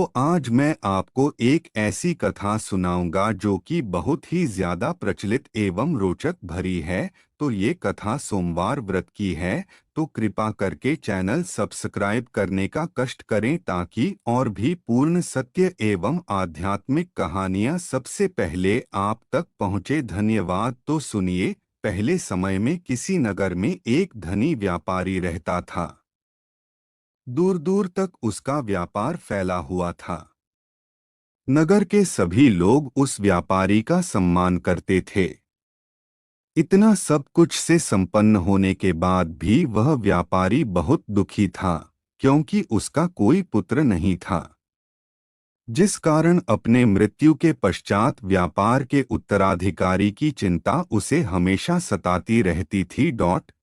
तो आज मैं आपको एक ऐसी कथा सुनाऊंगा जो कि बहुत ही ज्यादा प्रचलित एवं रोचक भरी है। तो ये कथा सोमवार व्रत की है। तो कृपा करके चैनल सब्सक्राइब करने का कष्ट करें ताकि और भी पूर्ण सत्य एवं आध्यात्मिक कहानियां सबसे पहले आप तक पहुंचे। धन्यवाद। तो सुनिए। पहले समय में किसी नगर में एक धनी व्यापारी रहता था। दूर दूर तक उसका व्यापार फैला हुआ था। नगर के सभी लोग उस व्यापारी का सम्मान करते थे। इतना सब कुछ से संपन्न होने के बाद भी वह व्यापारी बहुत दुखी था, क्योंकि उसका कोई पुत्र नहीं था, जिस कारण अपने मृत्यु के पश्चात व्यापार के उत्तराधिकारी की चिंता उसे हमेशा सताती रहती थी।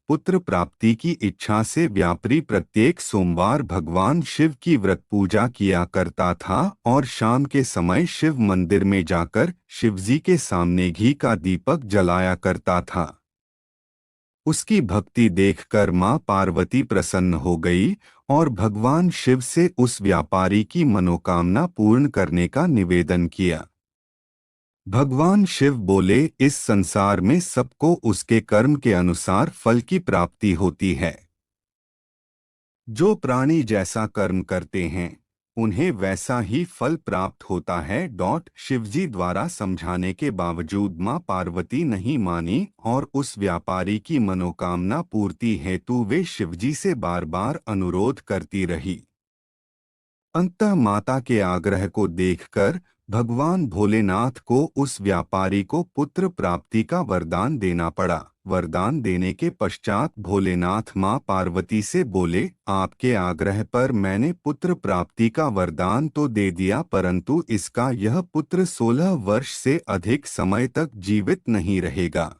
पुत्र प्राप्ति की इच्छा से व्यापारी प्रत्येक सोमवार भगवान शिव की व्रत पूजा किया करता था और शाम के समय शिव मंदिर में जाकर शिवजी के सामने घी का दीपक जलाया करता था। उसकी भक्ति देखकर मां पार्वती प्रसन्न हो गई और भगवान शिव से उस व्यापारी की मनोकामना पूर्ण करने का निवेदन किया। भगवान शिव बोले, इस संसार में सबको उसके कर्म के अनुसार फल की प्राप्ति होती है। जो प्राणी जैसा कर्म करते हैं उन्हें वैसा ही फल प्राप्त होता है। शिवजी द्वारा समझाने के बावजूद मां पार्वती नहीं मानी और उस व्यापारी की मनोकामना पूर्ति हेतु वे शिवजी से बार बार अनुरोध करती रही। अंततः माता के आग्रह को देखकर भगवान भोलेनाथ को उस व्यापारी को पुत्र प्राप्ति का वरदान देना पड़ा। वरदान देने के पश्चात भोलेनाथ मां पार्वती से बोले, आपके आग्रह पर मैंने पुत्र प्राप्ति का वरदान तो दे दिया, परंतु इसका यह पुत्र 16 वर्ष से अधिक समय तक जीवित नहीं रहेगा।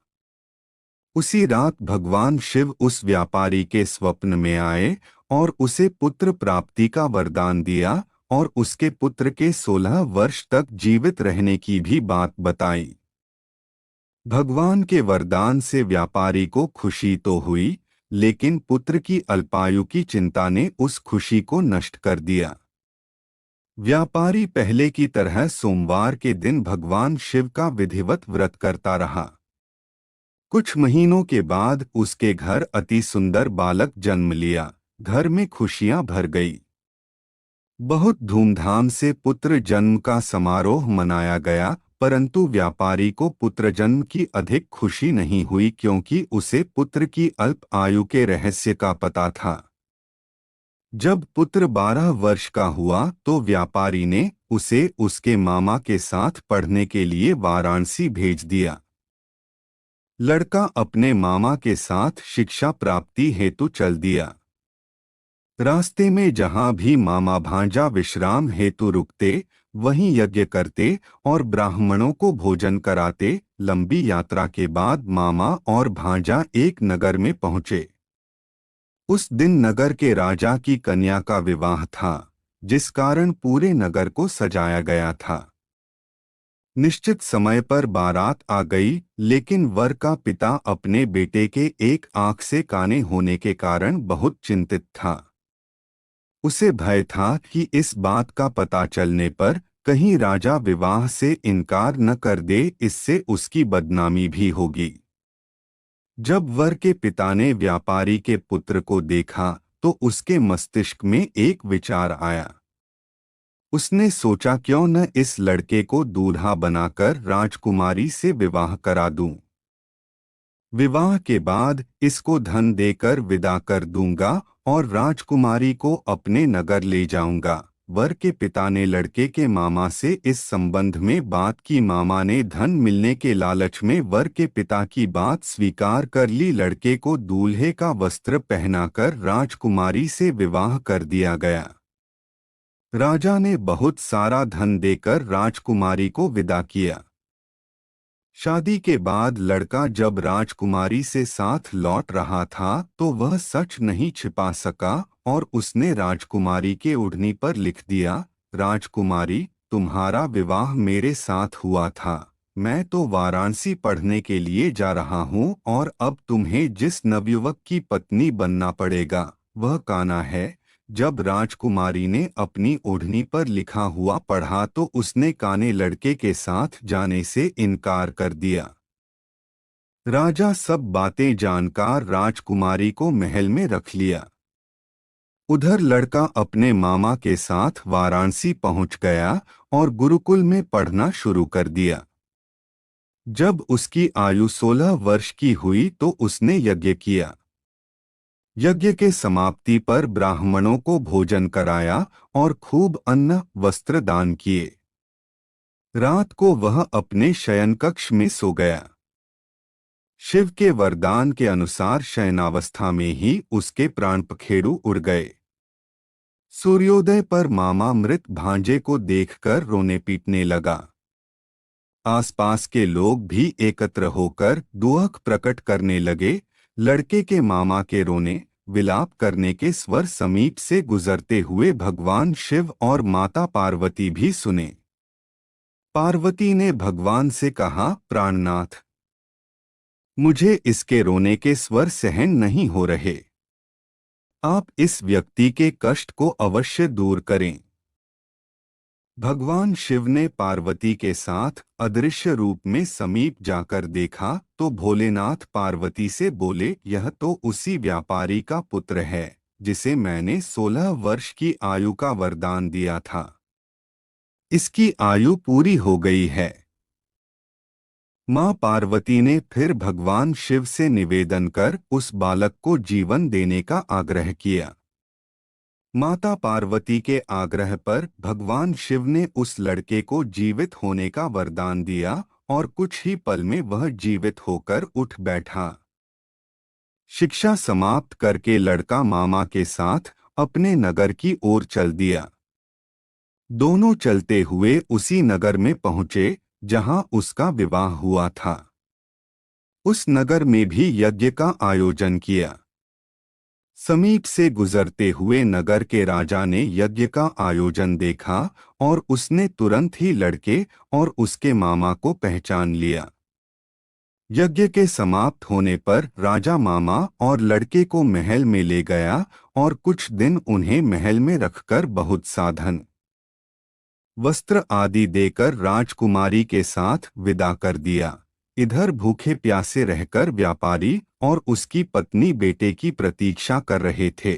उसी रात भगवान शिव उस व्यापारी के स्वप्न में आए और उसे पुत्र प्राप्ति का वरदान दिया और उसके पुत्र के 16 वर्ष तक जीवित रहने की भी बात बताई। भगवान के वरदान से व्यापारी को खुशी तो हुई, लेकिन पुत्र की अल्पायु की चिंता ने उस खुशी को नष्ट कर दिया। व्यापारी पहले की तरह सोमवार के दिन भगवान शिव का विधिवत व्रत करता रहा। कुछ महीनों के बाद उसके घर अति सुंदर बालक जन्म लिया। घर में खुशियां भर गई। बहुत धूमधाम से पुत्र जन्म का समारोह मनाया गया, परंतु व्यापारी को पुत्र जन्म की अधिक खुशी नहीं हुई, क्योंकि उसे पुत्र की अल्प आयु के रहस्य का पता था। जब पुत्र 12 वर्ष का हुआ तो व्यापारी ने उसे उसके मामा के साथ पढ़ने के लिए वाराणसी भेज दिया। लड़का अपने मामा के साथ शिक्षा प्राप्ति हेतु चल दिया। रास्ते में जहां भी मामा भांजा विश्राम हेतु रुकते, वहीं यज्ञ करते और ब्राह्मणों को भोजन कराते। लंबी यात्रा के बाद मामा और भांजा एक नगर में पहुंचे। उस दिन नगर के राजा की कन्या का विवाह था, जिस कारण पूरे नगर को सजाया गया था। निश्चित समय पर बारात आ गई, लेकिन वर का पिता अपने बेटे के एक आंख से काने होने के कारण बहुत चिंतित था। उसे भय था कि इस बात का पता चलने पर कहीं राजा विवाह से इनकार न कर दे, इससे उसकी बदनामी भी होगी। जब वर के पिता ने व्यापारी के पुत्र को देखा तो उसके मस्तिष्क में एक विचार आया। उसने सोचा, क्यों न इस लड़के को दूल्हा बनाकर राजकुमारी से विवाह करा दूं। विवाह के बाद इसको धन देकर विदा कर दूंगा और राजकुमारी को अपने नगर ले जाऊंगा। वर के पिता ने लड़के के मामा से इस संबंध में बात की। मामा ने धन मिलने के लालच में वर के पिता की बात स्वीकार कर ली। लड़के को दूल्हे का वस्त्र पहनाकर राजकुमारी से विवाह कर दिया गया। राजा ने बहुत सारा धन देकर राजकुमारी को विदा किया। शादी के बाद लड़का जब राजकुमारी से साथ लौट रहा था तो वह सच नहीं छिपा सका और उसने राजकुमारी के ओढ़नी पर लिख दिया, राजकुमारी, तुम्हारा विवाह मेरे साथ हुआ था। मैं तो वाराणसी पढ़ने के लिए जा रहा हूँ और अब तुम्हें जिस नवयुवक की पत्नी बनना पड़ेगा वह कान्हा है, जब राजकुमारी ने अपनी ओढ़नी पर लिखा हुआ पढ़ा तो उसने काने लड़के के साथ जाने से इनकार कर दिया। राजा सब बातें जानकर राजकुमारी को महल में रख लिया। उधर लड़का अपने मामा के साथ वाराणसी पहुंच गया और गुरुकुल में पढ़ना शुरू कर दिया। जब उसकी आयु 16 वर्ष की हुई तो उसने यज्ञ किया। यज्ञ के समाप्ति पर ब्राह्मणों को भोजन कराया और खूब अन्न वस्त्र दान किए। रात को वह अपने शयन कक्ष में सो गया। शिव के वरदान के अनुसार शयनावस्था में ही उसके प्राण पखेरु उड़ गए। सूर्योदय पर मामा मृत भांजे को देखकर रोने पीटने लगा। आसपास के लोग भी एकत्र होकर दुख प्रकट करने लगे। लड़के के मामा के रोने विलाप करने के स्वर समीप से गुजरते हुए भगवान शिव और माता पार्वती भी सुने। पार्वती ने भगवान से कहा, प्राणनाथ, मुझे इसके रोने के स्वर सहन नहीं हो रहे। आप इस व्यक्ति के कष्ट को अवश्य दूर करें। भगवान शिव ने पार्वती के साथ अदृश्य रूप में समीप जाकर देखा तो भोलेनाथ पार्वती से बोले, यह तो उसी व्यापारी का पुत्र है जिसे मैंने 16 वर्ष की आयु का वरदान दिया था। इसकी आयु पूरी हो गई है। मां पार्वती ने फिर भगवान शिव से निवेदन कर उस बालक को जीवन देने का आग्रह किया। माता पार्वती के आग्रह पर भगवान शिव ने उस लड़के को जीवित होने का वरदान दिया और कुछ ही पल में वह जीवित होकर उठ बैठा। शिक्षा समाप्त करके लड़का मामा के साथ अपने नगर की ओर चल दिया। दोनों चलते हुए उसी नगर में पहुंचे जहां उसका विवाह हुआ था। उस नगर में भी यज्ञ का आयोजन किया। समीप से गुजरते हुए नगर के राजा ने यज्ञ का आयोजन देखा और उसने तुरंत ही लड़के और उसके मामा को पहचान लिया। यज्ञ के समाप्त होने पर राजा मामा और लड़के को महल में ले गया और कुछ दिन उन्हें महल में रखकर बहुत साधन वस्त्र आदि देकर राजकुमारी के साथ विदा कर दिया। इधर भूखे प्यासे रहकर व्यापारी और उसकी पत्नी बेटे की प्रतीक्षा कर रहे थे।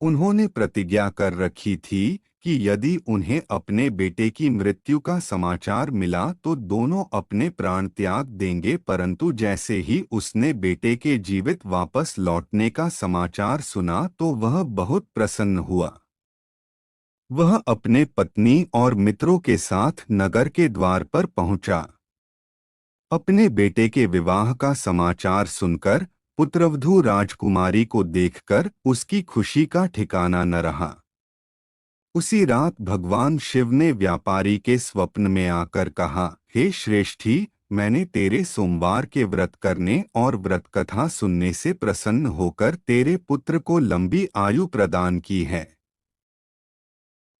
उन्होंने प्रतिज्ञा कर रखी थी कि यदि उन्हें अपने बेटे की मृत्यु का समाचार मिला तो दोनों अपने प्राण त्याग देंगे, परंतु जैसे ही उसने बेटे के जीवित वापस लौटने का समाचार सुना तो वह बहुत प्रसन्न हुआ। वह अपने पत्नी और मित्रों के साथ नगर के द्वार पर पहुंचा। अपने बेटे के विवाह का समाचार सुनकर पुत्रवधू राजकुमारी को देखकर उसकी खुशी का ठिकाना न रहा। उसी रात भगवान शिव ने व्यापारी के स्वप्न में आकर कहा, हे श्रेष्ठी, मैंने तेरे सोमवार के व्रत करने और व्रत कथा सुनने से प्रसन्न होकर तेरे पुत्र को लंबी आयु प्रदान की है।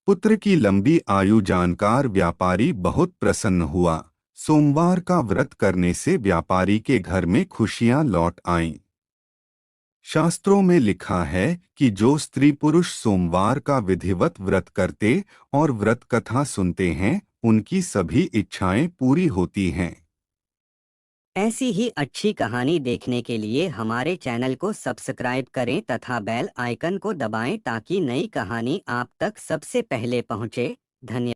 पुत्र की लंबी आयु जानकर व्यापारी बहुत प्रसन्न हुआ। सोमवार का व्रत करने से व्यापारी के घर में खुशियां लौट आईं। शास्त्रों में लिखा है कि जो स्त्री पुरुष सोमवार का विधिवत व्रत करते और व्रत कथा सुनते हैं, उनकी सभी इच्छाएं पूरी होती हैं। ऐसी ही अच्छी कहानी देखने के लिए हमारे चैनल को सब्सक्राइब करें तथा बेल आइकन को दबाएं ताकि नई कहानी आप तक सबसे पहले पहुंचे। धन्यवाद।